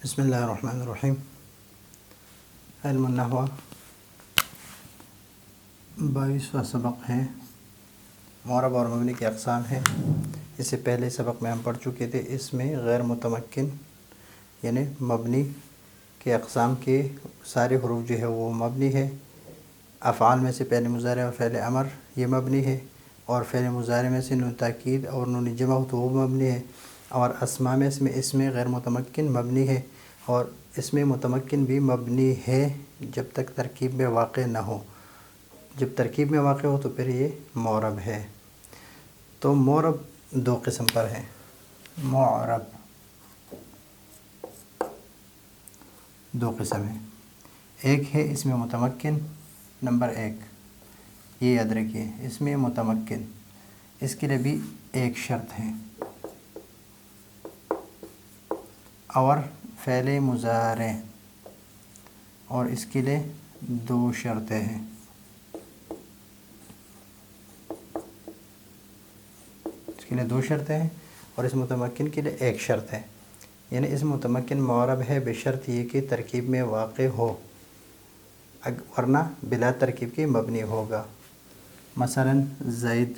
بسم اللہ الرحمن الرحیم۔ علم النحو 22واں سبق ہے، معرب اور مبنی کی اقسام ہیں۔ اس سے پہلے سبق میں ہم پڑھ چکے تھے، اس میں غیر متمکن یعنی مبنی کے اقسام کے سارے حروف جو ہے وہ مبنی ہے۔ افعال میں سے فعل مضارع اور فعل امر یہ مبنی ہے، اور فعل مضارع میں سے نون تاکید اور نون جمع تو وہ مبنی ہے، اور اسماء میں اس میں غیر متمکن مبنی ہے، اور اس میں متمکن بھی مبنی ہے جب تک ترکیب میں واقع نہ ہو۔ جب ترکیب میں واقع ہو تو پھر یہ معرب ہے۔ تو معرب دو قسم پر ہے۔ معرب دو قسم ہے، ایک ہے اس میں متمکن، نمبر ایک یہ یاد رکھیے، اس میں متمکن، اس کے لیے بھی ایک شرط ہے، اور فعل مضارع، اور اس کے لیے دو شرطیں ہیں۔ اس کے لیے دو شرطیں ہیں اور اس متمکن کے لیے ایک شرط ہے، یعنی اس متمکن معرب ہے بشرط یہ کہ ترکیب میں واقع ہو، ورنہ بلا ترکیب کے مبنی ہوگا۔ مثلا زید،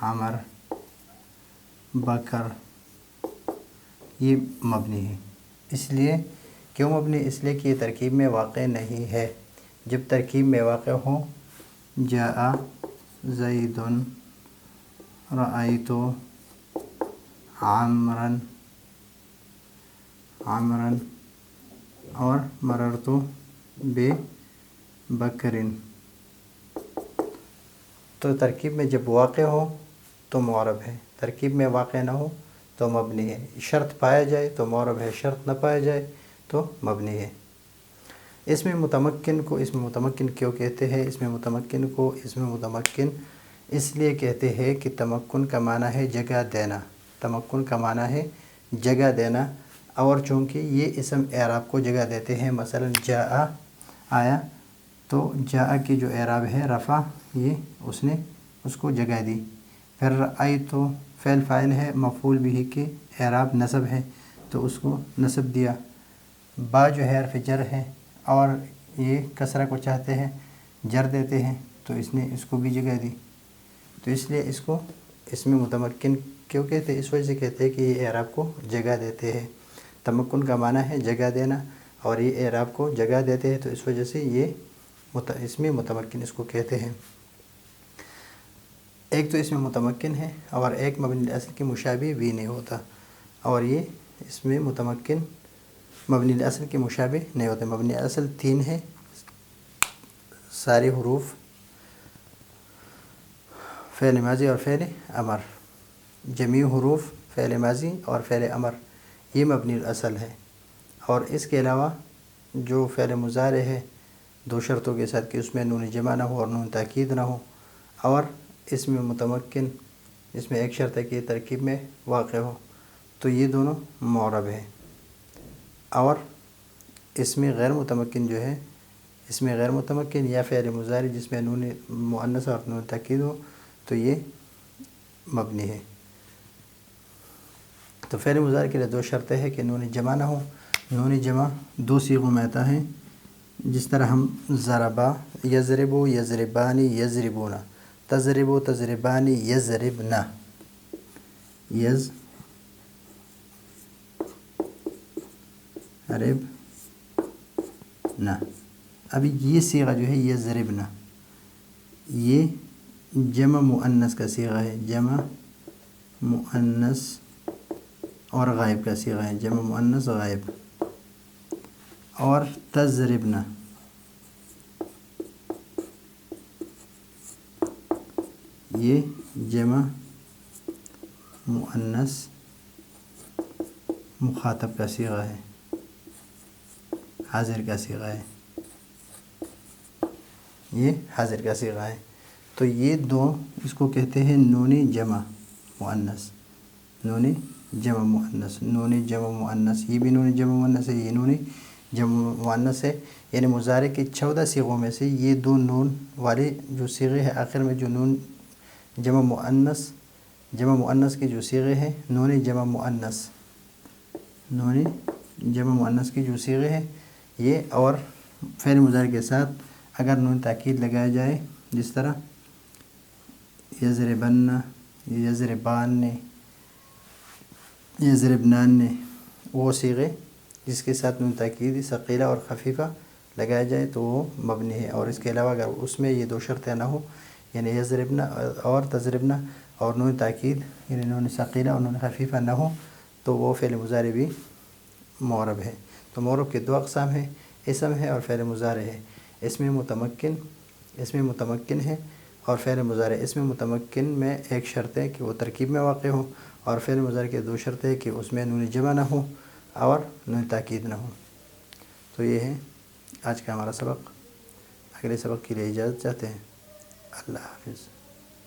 عمر، بکر یہ مبنی ہے۔ اس لیے کیوں مبنی؟ اس لیے کہ یہ ترکیب میں واقع نہیں ہے۔ جب ترکیب میں واقع ہو، جاء زید، رأیت عمرا اور مررت ببکر، تو ترکیب میں جب واقع ہو تو معرب ہے، ترکیب میں واقع نہ ہو تو مبنی ہے۔ شرط پایا جائے تو معرب ہے، شرط نہ پایا جائے تو مبنی ہے۔ اس میں متمکن کو اس میں متمکن کیوں کہتے ہیں؟ اس میں متمکن کو اس میں متمکن اس لیے کہتے ہیں کہ تمکن کا معنی ہے جگہ دینا، تمکن کا معنی ہے جگہ دینا، اور چونکہ یہ اسم اعراب کو جگہ دیتے ہیں۔ مثلا جاء آیا، تو جاء کی جو اعراب ہے رفع، یہ اس نے اس کو جگہ دی۔ پھر رأیت تو فعل فاعل ہے، مفعول بھی کے اعراب نصب ہے تو اس کو نصب دیا۔ با جو ہے حرف جر ہے، اور یہ کسرہ کو چاہتے ہیں جر دیتے ہیں تو اس نے اس کو بھی جگہ دی، تو اس لیے اس کو اس میں متمکن کیوں کہتے ہیں؟ اس وجہ سے کہتے ہیں کہ یہ اعراب کو جگہ دیتے ہیں۔ تمکن کا معنی ہے جگہ دینا، اور یہ اعراب کو جگہ دیتے ہیں، تو اس وجہ سے یہ اس میں متمکن اس کو کہتے ہیں۔ ایک تو اس میں متمکن ہے، اور ایک مبنی اصل کے مشابہ بھی نہیں ہوتا، اور یہ اس میں متمکن مبنی اصل کے مشابہ نہیں ہوتے۔ مبنی اصل تین ہے، سارے حروف فعل ماضی اور فعل امر، جمیع حروف فعل ماضی اور فعل امر یہ مبنی الاصل ہے۔ اور اس کے علاوہ جو فعل مضارع ہے دو شرطوں کے ساتھ کہ اس میں نون جمع نہ ہو اور نون تاکید نہ ہو، اور اس میں متمکن اس میں ایک شرط ہے کہ ترکیب میں واقع ہو، تو یہ دونوں معرب ہے۔ اور اس میں غیر متمکن جو ہے، اس میں غیر متمکن یا فعل مضارع جس میں نون مؤنث اور نون تاکید ہو تو یہ مبنی ہے۔ تو فعل مضارع کے لیے دو شرطیں ہیں کہ نون جمع نہ ہو۔ نون جمع دو صیغوں میں آتا ہے، جس طرح ہم ضربا، یضربو، یضربانی، یضربون، تضربو، تضربانی، یضربنا، یضربنا۔ ابھی یہ صیغہ جو ہے یضربنا، یہ جمع مؤنث کا صیغہ ہے، جمع مؤنث اور غائب کا صیغہ ہے، جمع مؤنث غائب۔ اور تضربنا یہ جمع مؤنث مخاطب کا صیغہ ہے، حاضر کا صیغہ ہے، یہ حاضر کا صیغہ ہے۔ تو یہ دو اس کو کہتے ہیں نون جمع مؤنث، نون جمع مؤنث، نون جمع مؤنث، یہ بھی نون جمع مؤنث ہے، یہ نون جمع مؤنث ہے۔ یعنی مضارع کے 14 صیغوں میں سے یہ دو نون والے جو صیغے ہیں، آخر میں جو نون جمع مؤنث کے جو صیغے ہیں، نون جمع مؤنث، نون جمع مؤنث کی جو صیغے ہیں یہ، اور فعل مضارع کے ساتھ اگر نون تاکید لگایا جائے، جس طرح یضربن، یضربان، یضربنان، وہ صیغے جس کے ساتھ نون تاکید ثقیلہ اور خفیفہ لگایا جائے تو وہ مبنی ہے۔ اور اس کے علاوہ اگر اس میں یہ دو شرطیں نہ ہوں، یعنی یضربن اور تضربن، اور نون تاکید یعنی نون ثقیلہ اور نون خفیفہ نہ ہوں، تو وہ فعل مضارع بھی معرب ہے۔ تو معرب کے دو اقسام ہیں، اسم ہے اور فعل مضارع ہے۔ اسم متمکن ہے اور فعل مضارع۔ اسم متمکن میں ایک شرط ہے کہ وہ ترکیب میں واقع ہو، اور فعل مضارع کے دو شرط ہے کہ اس میں نون جمع نہ ہو اور نون تاکید نہ ہو۔ تو یہ ہے آج کا ہمارا سبق۔ اگلے سبق کے لیے اجازت چاہتے ہیں۔ اللہ حافظ۔